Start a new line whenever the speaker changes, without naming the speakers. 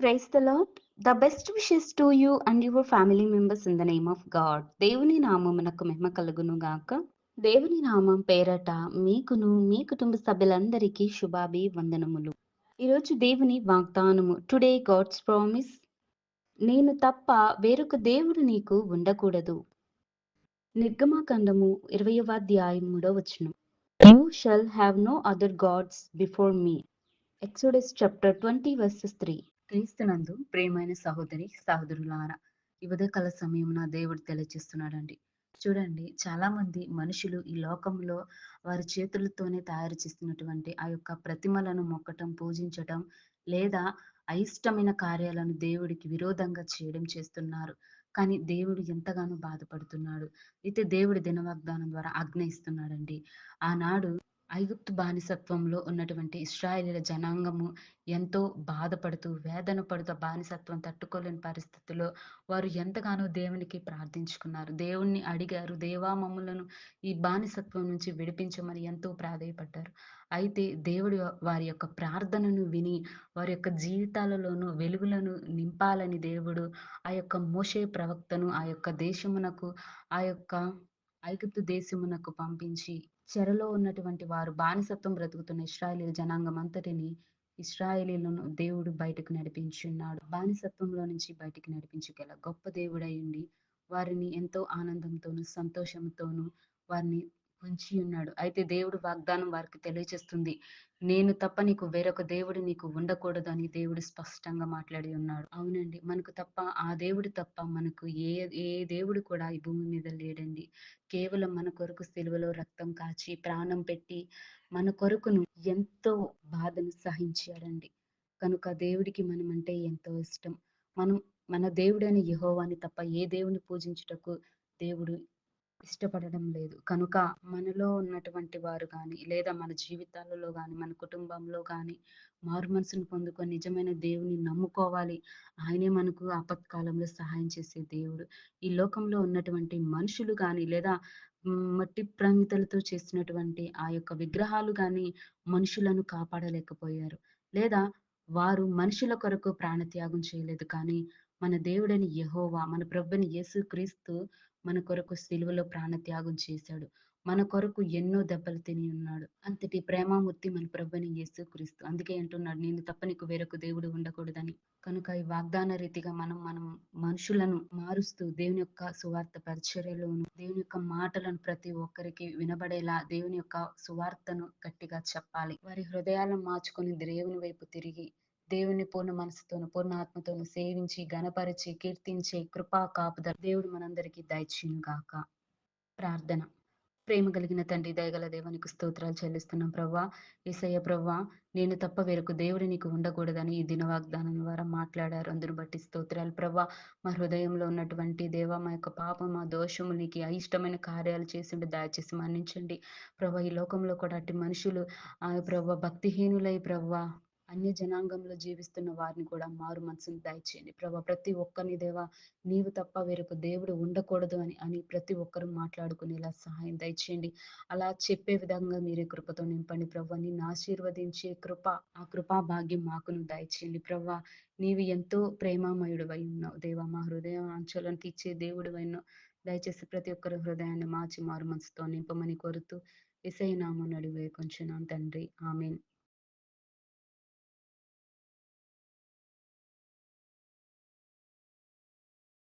Praise the Lord. The best wishes to you and your family members in the name of God. దేవుని నామమునకు మహిమ కలుగును గాక. దేవుని నామం పేరట మీకును మీ కుటుంబ సభ్యులందరికీ శుభాభివందనములు. ఈరోజు దేవుని వాగ్దానము, టుడే గాడ్స్ ప్రామిస్. నేను తప్ప వేరొక దేవుడు నీకు ఉండకూడదు. నిర్గమాకాండము 20వ అధ్యాయం 3వ వచనం. You shall have no other gods before me. Exodus chapter 20 verses 3. క్రీస్తునందు ప్రియమైన సహోదరి సహోదరులారా, ఈ ఉదయకాల సమయమున దేవుడు తెలియజేస్తున్నాడండి. చూడండి, చాలా మంది మనుషులు ఈ లోకంలో వారి చేతులతోనే తయారు చేస్తున్నటువంటి ఆ యొక్క ప్రతిమలను మొక్కటం, పూజించటం, లేదా అయిష్టమైన కార్యాలను దేవుడికి విరోధంగా చేయడం చేస్తున్నారు. కానీ దేవుడు ఎంతగానో బాధపడుతున్నాడు. అయితే దేవుడి దినవాగ్దానం ద్వారా ఆజ్ఞ ఇస్తున్నాడండి. ఆనాడు ఐగుప్తు బానిసత్వంలో ఉన్నటువంటి ఇశ్రాయేలీయుల జనాంగము ఎంతో బాధపడుతూ, వేదన పడుతూ, బానిసత్వం తట్టుకోలేని పరిస్థితిలో వారు ఎంతగానో దేవునికి ప్రార్థించుకున్నారు. దేవుణ్ణి అడిగారు, దేవా మమ్ములను ఈ బానిసత్వం నుంచి విడిపించమని ఎంతో ప్రాధేయపడ్డారు. అయితే దేవుడు వారి యొక్క ప్రార్థనను విని వారి యొక్క జీవితాలలోనూ వెలుగులను నింపాలని దేవుడు ఆ యొక్క మోషే ప్రవక్తను ఆ యొక్క దేశమునకు, ఆ యొక్క ఐగుప్తు దేశమునకు పంపించి, చెరలో ఉన్నటువంటి వారు బానిసత్వం బ్రతుకుతున్న ఇశ్రాయేలీయుల జనాంగం అంతటిని, ఇశ్రాయేలీయులను దేవుడు బయటకు నడిపించున్నాడు. బానిసత్వంలో నుంచి బయటికి నడిపించగల గొప్ప దేవుడై ఉండి వారిని ఎంతో ఆనందంతోనూ సంతోషంతోనూ వారిని ఉంచి ఉన్నాడు. అయితే దేవుడు వాగ్దానం వారికి తెలియజేస్తుంది, నేను తప్ప నీకు వేరొక దేవుడు నీకు ఉండకూడదు అని దేవుడు స్పష్టంగా మాట్లాడి ఉన్నాడు. అవునండి, మనకు తప్ప, ఆ దేవుడు తప్ప మనకు ఏ ఏ దేవుడు కూడా ఈ భూమి మీద లేడండి. కేవలం మన కొరకు సిలువలో రక్తం కాచి ప్రాణం పెట్టి మన కొరకును ఎంతో బాధను సహించాడండి. కనుక దేవుడికి మనం అంటే ఎంతో ఇష్టం. మనం మన దేవుడైన యెహోవాని తప్ప ఏ దేవుని పూజించుటకు దేవుడు ఇష్టపడడం లేదు. కనుక మనలో ఉన్నటువంటి వారు గాని, లేదా మన జీవితాలలో గాని, మన కుటుంబంలో గాని మారు మనసును పొందుకొని నిజమైన దేవుని నమ్ముకోవాలి. ఆయనే మనకు ఆపత్కాలంలో సహాయం చేసే దేవుడు. ఈ లోకంలో ఉన్నటువంటి మనుషులు గాని, లేదా మట్టి ప్రమిదలతో చేసినటువంటి ఆ యొక్క విగ్రహాలు గాని మనుషులను కాపాడలేకపోయారు. లేదా వారు మనుషుల కొరకు ప్రాణత్యాగం చేయలేదు. కానీ మన దేవుడైన యెహోవా, మన ప్రభువైన యేసుక్రీస్తు మన కొరకు సిలువలో ప్రాణత్యాగం చేశాడు. మన కొరకు ఎన్నో దెబ్బలు తిని ఉన్నాడు. అంతటి ప్రేమామూర్తి మన ప్రభువైన యేసుక్రీస్తు. అందుకే అంటున్నాడు, నేను తప్ప నీకు వేరొక దేవుడు ఉండకూడదని. కనుక ఈ వాగ్దాన రీతిగా మనం మనుషులను మారుస్తూ దేవుని యొక్క సువార్త పరిచర్యలోను, దేవుని యొక్క మాటలను ప్రతి ఒక్కరికి వినబడేలా దేవుని యొక్క సువార్తను గట్టిగా చెప్పాలి. వారి హృదయాలను మార్చుకొని దేవుని వైపు తిరిగి దేవుని పూర్ణ మనసుతోను, పూర్ణ ఆత్మతోను సేవించి, ఘనపరిచి, కీర్తించే కృపా కాపుదల దేవుడు మనందరికీ దయచేయును గాక. ప్రార్థన. ప్రేమ కలిగిన తండ్రి, దయగల దేవా, నీకు స్తోత్రాలు చెల్లిస్తున్నాం ప్రవ్వా. యేసయ్య ప్రవ్వా, నేను తప్ప వేరొక దేవుడు నీకు ఉండకూడదని ఈ దిన వాగ్దానం ద్వారా మాట్లాడారు. అందును బట్టి స్తోత్రాలు ప్రవ్వా. మా హృదయంలో ఉన్నటువంటి దేవా, మా యొక్క పాపం, మా దోషము, నీకు అయిష్టమైన కార్యాలు చేసిండి దయచేసి మన్నించండి ప్రవ్వా. ఈ లోకంలో కూడా అట్టి మనుషులు ప్రవ్వా భక్తిహీనులై ప్రవ్వా అన్య జనాంగంలో జీవిస్తున్న వారిని కూడా మారు మనసును దయచేయండి ప్రభా. ప్రతి ఒక్కరిని దేవా, నీవు తప్ప వేరొక దేవుడు ఉండకూడదు అని ప్రతి ఒక్కరూ మాట్లాడుకునేలా సహాయం దయచేయండి. అలా చెప్పే విధంగా మీరే కృపతో నింపండి ప్రభా. నిన్ను ఆశీర్వదించే కృప, ఆ కృపా భాగ్యం మాకును దయచేయండి ప్రభా. నీవు ఎంతో ప్రేమామయుడివై ఉన్నావు దేవా. మా హృదయం ఆంచలను తీర్చే దేవుడివై ఉన్నావు. దయచేసి ప్రతి ఒక్కరి హృదయాన్ని మార్చి మారు మనసుతో నింపమని కోరుతూ యేసయ్య నామమున అడిగి వేడుకొంచున్నాను తండ్రి, ఆమేన్.